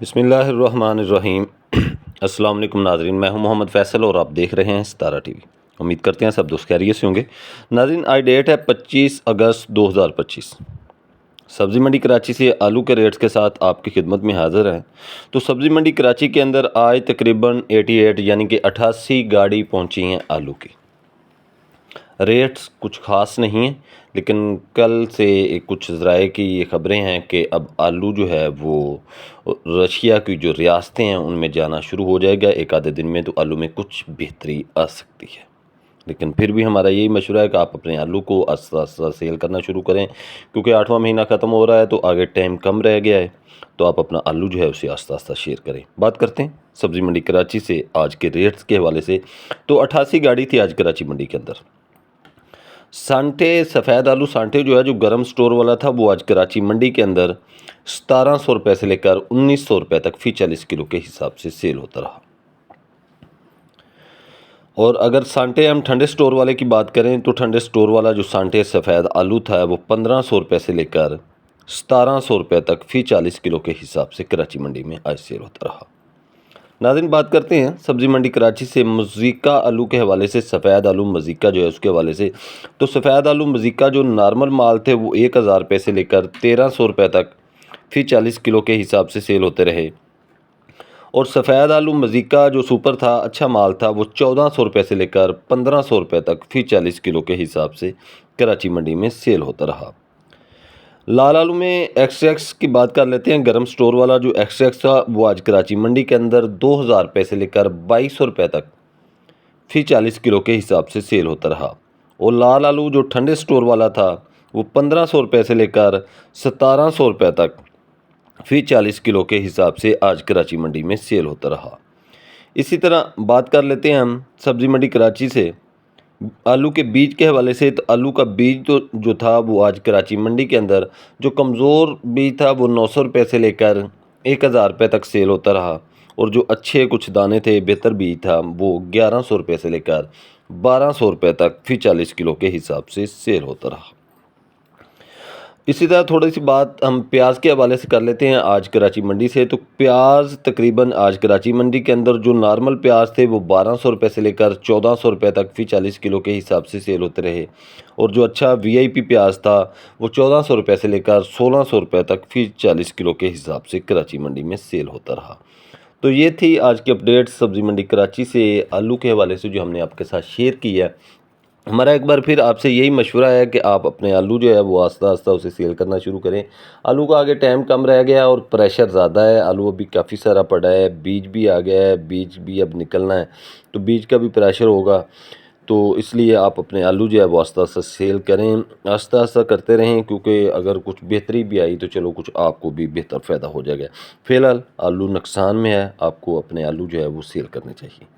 बिस्मिल्लाहिर्रहमानिर्रहीम। अस्सलाम वालेकुम नाज़रीन, मैं हूं मोहम्मद फ़ैसल और आप देख रहे हैं सितारा टीवी। उम्मीद करते हैं सब दोस्त खैरियत से होंगे। नाज़रीन, आज डेट है 25 अगस्त 2025। सब्ज़ी मंडी कराची से आलू के रेट्स के साथ आपकी खिदमत में हाज़िर हैं। तो सब्ज़ी मंडी कराची के अंदर आज तकरीबन 88 यानी कि 88 गाड़ी पहुंची हैं आलू की। रेट्स कुछ ख़ास नहीं हैं, लेकिन कल से कुछ ज़राए की ये ख़बरें हैं कि अब आलू जो है वो रशिया की जो रियासतें हैं उनमें जाना शुरू हो जाएगा। एक आधे दिन में तो आलू में कुछ बेहतरी आ सकती है, लेकिन फिर भी हमारा यही मशवरा है कि आप अपने आलू को आस्ता आस्ता सेल करना शुरू करें, क्योंकि 8वां महीना ख़त्म हो रहा है तो आगे टाइम कम रह गया है। तो आप अपना आलू जो है उसे आस्ता आस्ता शेयर करें। बात करते हैं सब्ज़ी मंडी कराची से आज के रेट्स के हवाले से। तो 88 गाड़ी थी आज कराची मंडी के अंदर। सांटे सफ़ेद आलू सांटे जो है, जो गर्म स्टोर वाला था, वो आज कराची मंडी के अंदर 1700 रुपये से लेकर 1900 रुपये तक फ़ी 40 किलो के हिसाब से सेल होता रहा। और अगर सांटे हम ठंडे स्टोर वाले की बात करें तो ठंडे स्टोर वाला जो सांटे सफ़ेद आलू था वो 1500 रुपये से लेकर 1700 रुपये तक फ़ी 40 किलो के हिसाब से कराची मंडी में आज सेल होता रहा। नाज़रीन, बात करते हैं सब्ज़ी मंडी कराची से मज़ीका आलू के हवाले से। सफ़ेद आलू मज़ीका जो है उसके हवाले से, तो सफ़ेद आलू मज़ीका जो नॉर्मल माल थे वो 1000 रुपये से लेकर 1300 रुपये तक फ़ी 40 किलो के हिसाब से सेल होते रहे। और सफ़ेद आलू मज़ीका जो सुपर था, अच्छा माल था, वो 1400 रुपये से लेकर 1500 रुपये तक फ़ी 40 किलो के हिसाब से कराची मंडी में सेल होता रहा। लाल आलू में एक्स की बात कर लेते हैं। गर्म स्टोर वाला जो एक्स था वो आज कराची मंडी के अंदर 2000 रुपये से लेकर 2200 रुपये तक फ़ी 40 किलो के हिसाब से सेल होता रहा। और लाल आलू जो ठंडे स्टोर वाला था वो 1500 रुपये से लेकर 1700 रुपये तक फ़ी 40 किलो के हिसाब से आज कराची मंडी में सेल होता रहा। इसी तरह बात कर लेते हैं हम सब्ज़ी मंडी कराची से आलू के बीज के हवाले से। तो आलू का बीज तो जो था वो आज कराची मंडी के अंदर जो कमज़ोर बीज था वो 900 रुपये से लेकर 1000 रुपये तक सेल होता रहा। और जो अच्छे कुछ दाने थे, बेहतर बीज था, वो 1100 रुपये से लेकर 1200 रुपये तक फ़ी 40 किलो के हिसाब से सेल होता रहा। इसी तरह थोड़ी सी बात हम प्याज के हवाले से कर लेते हैं आज कराची मंडी से। तो प्याज तकरीबन आज कराची मंडी के अंदर जो नॉर्मल प्याज थे वो 1200 रुपये से लेकर 1400 रुपये तक फ़ी 40 किलो के हिसाब से सेल होते रहे। और जो अच्छा वीआईपी प्याज था वो 1400 रुपये से लेकर 1600 रुपये तक फ़ी 40 किलो के हिसाब से कराची मंडी में सेल होता रहा। तो ये थी आज की अपडेट सब्ज़ी मंडी कराची से आलू के हवाले से जो हमने आपके साथ शेयर की है। हमारा एक बार फिर आपसे यही मशवरा है कि आप अपने आलू जो है वो आस्ता आस्ता उसे सेल करना शुरू करें। आलू का आगे टाइम कम रह गया और प्रेशर ज़्यादा है। आलू अभी काफ़ी सारा पड़ा है, बीज भी आ गया है, बीज भी अब निकलना है, तो बीज का भी प्रेशर होगा। तो इसलिए आप अपने आलू जो है वो आस्ता आस्ता सेल करें, आस्ता आस्ता करते रहें, क्योंकि अगर कुछ बेहतरी भी आई तो चलो कुछ आपको भी बेहतर फ़ायदा हो जाएगा। फ़िलहाल आलू नुकसान में है, आपको अपने आलू जो है वो सेल करने चाहिए।